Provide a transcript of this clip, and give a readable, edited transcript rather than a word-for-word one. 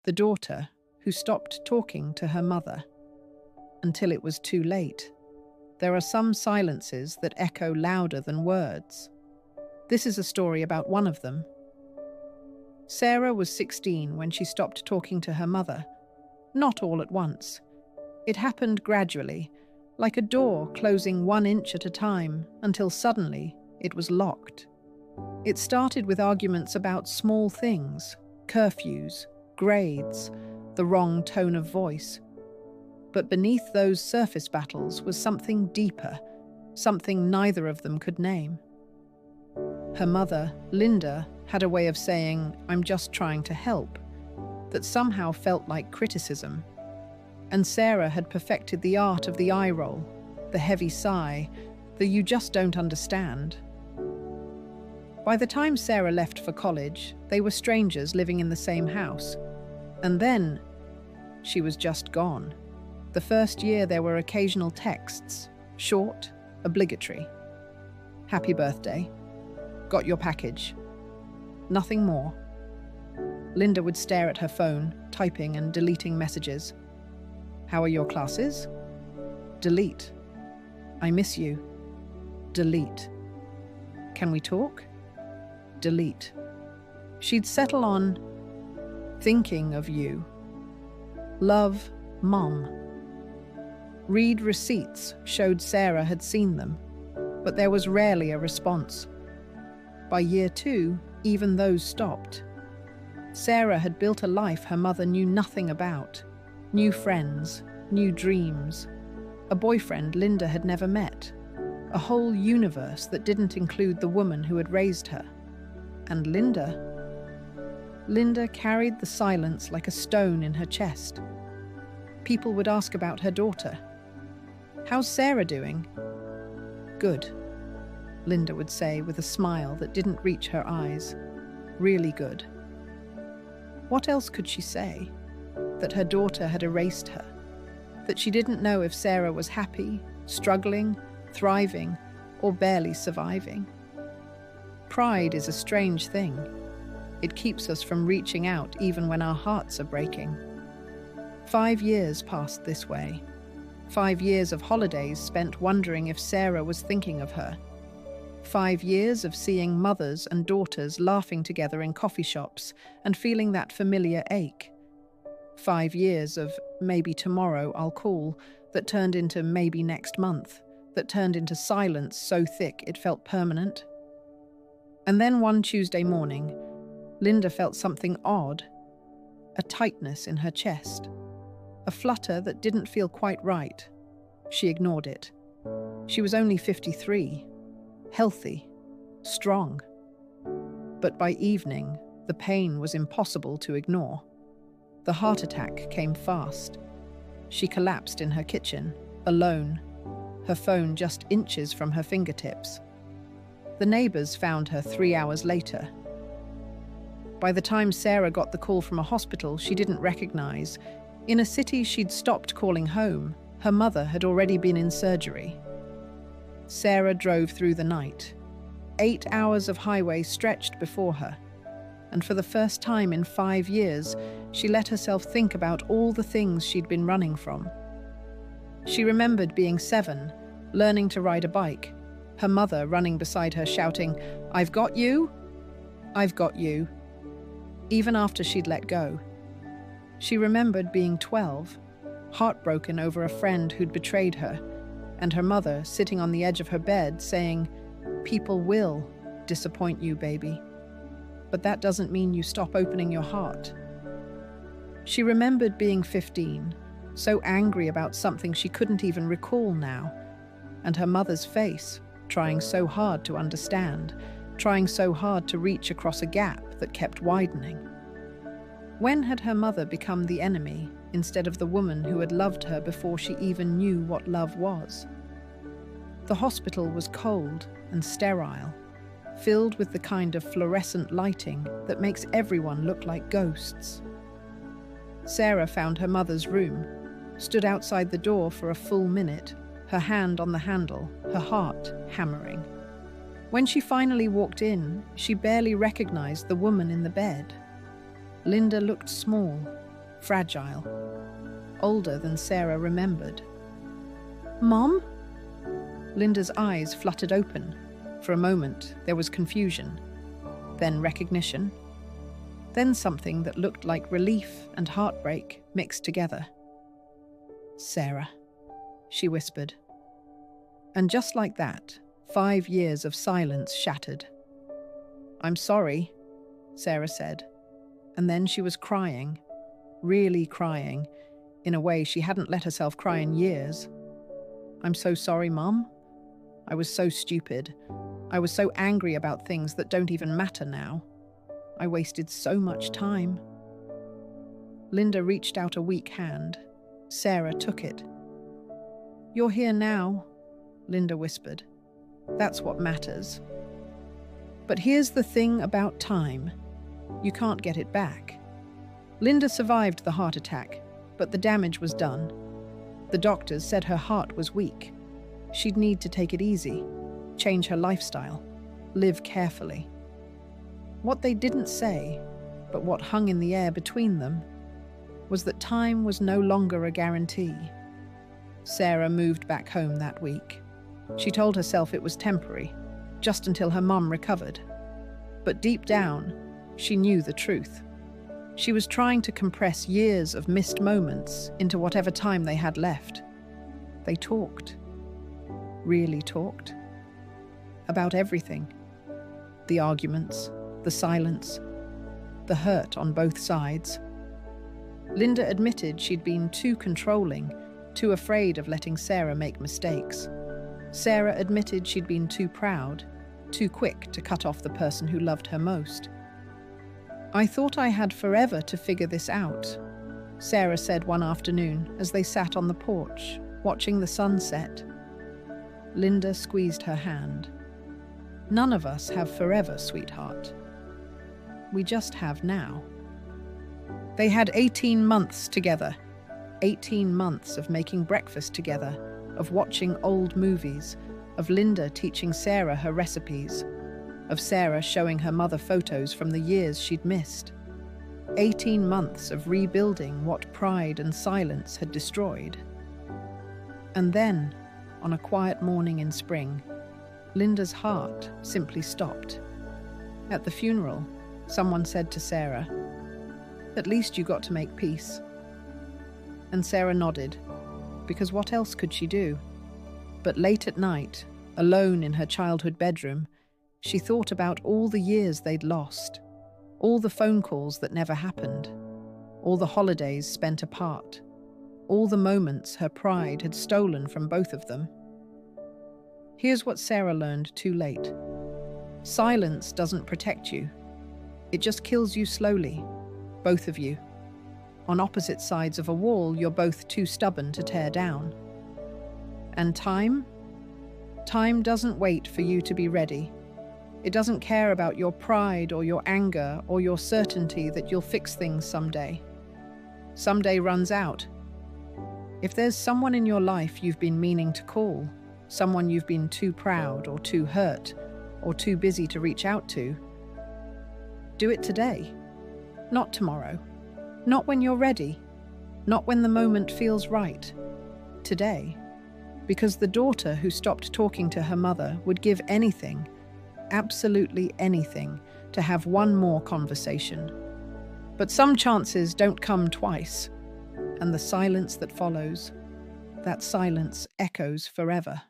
the daughter who stopped talking to her mother until it was too late. There are some silences that echo louder than words. This is a story about one of them. Sarah was 16 when she stopped talking to her mother. Not all at once. It happened gradually, like a door closing 1 inch at a time, until suddenly it was locked. It started with arguments about small things, curfews, grades, the wrong tone of voice. But beneath those surface battles was something deeper, something neither of them could name. Her mother, Linda, had a way of saying, "I'm just trying to help," that somehow felt like criticism. And Sarah had perfected the art of the eye roll, the heavy sigh, the "you just don't understand." By the time Sarah left for college, they were strangers living in the same house. And then, she was just gone. The first year there were occasional texts, short, obligatory. "Happy birthday. Got your package." Nothing more. Linda would stare at her phone, typing and deleting messages. "How are your classes?" Delete. "I miss you." Delete. "Can we talk?" Delete. She'd settle on "thinking of you." "Love, Mom." Read receipts showed Sarah had seen them, but there was rarely a response. By year 2, even those stopped. Sarah had built a life her mother knew nothing about. New friends, new dreams. A boyfriend Linda had never met. A whole universe that didn't include the woman who had raised her. And Linda carried the silence like a stone in her chest. People would ask about her daughter. "How's Sarah doing?" "Good," Linda would say with a smile that didn't reach her eyes. "Really good." What else could she say? That her daughter had erased her. That she didn't know if Sarah was happy, struggling, thriving, or barely surviving. Pride is a strange thing. It keeps us from reaching out even when our hearts are breaking. 5 years passed this way. 5 years of holidays spent wondering if Sarah was thinking of her. 5 years of seeing mothers and daughters laughing together in coffee shops and feeling that familiar ache. 5 years of "maybe tomorrow I'll call" that turned into "maybe next month," that turned into silence so thick it felt permanent. And then one Tuesday morning, Linda felt something odd. A tightness in her chest. A flutter that didn't feel quite right. She ignored it. She was only 53. Healthy, strong. But by evening, the pain was impossible to ignore. The heart attack came fast. She collapsed in her kitchen, alone, her phone just inches from her fingertips. The neighbors found her 3 hours later. By the time Sarah got the call from a hospital she didn't recognize, in a city she'd stopped calling home, her mother had already been in surgery. Sarah drove through the night. 8 hours of highway stretched before her, and for the first time in 5 years, she let herself think about all the things she'd been running from. She remembered being 7, learning to ride a bike, her mother running beside her shouting, "I've got you! I've got you!" Even after she'd let go. She remembered being 12, heartbroken over a friend who'd betrayed her, and her mother sitting on the edge of her bed saying, "People will disappoint you, baby. But that doesn't mean you stop opening your heart." She remembered being 15, so angry about something she couldn't even recall now, and her mother's face, trying so hard to understand, trying so hard to reach across a gap that kept widening. When had her mother become the enemy instead of the woman who had loved her before she even knew what love was? The hospital was cold and sterile, filled with the kind of fluorescent lighting that makes everyone look like ghosts. Sarah found her mother's room, stood outside the door for a full minute, her hand on the handle, her heart hammering. When she finally walked in, she barely recognized the woman in the bed. Linda looked small, fragile, older than Sarah remembered. "Mom?" Linda's eyes fluttered open. For a moment, there was confusion, then recognition, then something that looked like relief and heartbreak mixed together. "Sarah," she whispered. And just like that, 5 years of silence shattered. "I'm sorry," Sarah said. And then she was crying, really crying, in a way she hadn't let herself cry in years. "I'm so sorry, Mum. I was so stupid. I was so angry about things that don't even matter now. I wasted so much time." Linda reached out a weak hand. Sarah took it. "You're here now," Linda whispered. "That's what matters. But here's the thing about time. You can't get it back." Linda survived the heart attack, but the damage was done. The doctors said her heart was weak. She'd need to take it easy, change her lifestyle, live carefully. What they didn't say, but what hung in the air between them, was that time was no longer a guarantee. Sarah moved back home that week. She told herself it was temporary, just until her mum recovered. But deep down, she knew the truth. She was trying to compress years of missed moments into whatever time they had left. They talked. Really talked. About everything. The arguments, the silence, the hurt on both sides. Linda admitted she'd been too controlling, too afraid of letting Sarah make mistakes. Sarah admitted she'd been too proud, too quick to cut off the person who loved her most. "I thought I had forever to figure this out," Sarah said one afternoon as they sat on the porch, watching the sunset. Linda squeezed her hand. "None of us have forever, sweetheart. We just have now." They had 18 months together. 18 months of making breakfast together, of watching old movies, of Linda teaching Sarah her recipes, of Sarah showing her mother photos from the years she'd missed. 18 months of rebuilding what pride and silence had destroyed. And then, on a quiet morning in spring, Linda's heart simply stopped. At the funeral, someone said to Sarah, "At least you got to make peace." And Sarah nodded, because what else could she do? But late at night, alone in her childhood bedroom, she thought about all the years they'd lost, all the phone calls that never happened, all the holidays spent apart, all the moments her pride had stolen from both of them. Here's what Sarah learned too late. Silence doesn't protect you. It just kills you slowly, both of you. On opposite sides of a wall, you're both too stubborn to tear down. And time? Time doesn't wait for you to be ready. It doesn't care about your pride or your anger or your certainty that you'll fix things someday. Someday runs out. If there's someone in your life you've been meaning to call, someone you've been too proud or too hurt or too busy to reach out to, do it today, not tomorrow, not when you're ready, not when the moment feels right. Today. Because the daughter who stopped talking to her mother would give anything, absolutely anything, to have one more conversation. But some chances don't come twice, and the silence that follows, that silence echoes forever.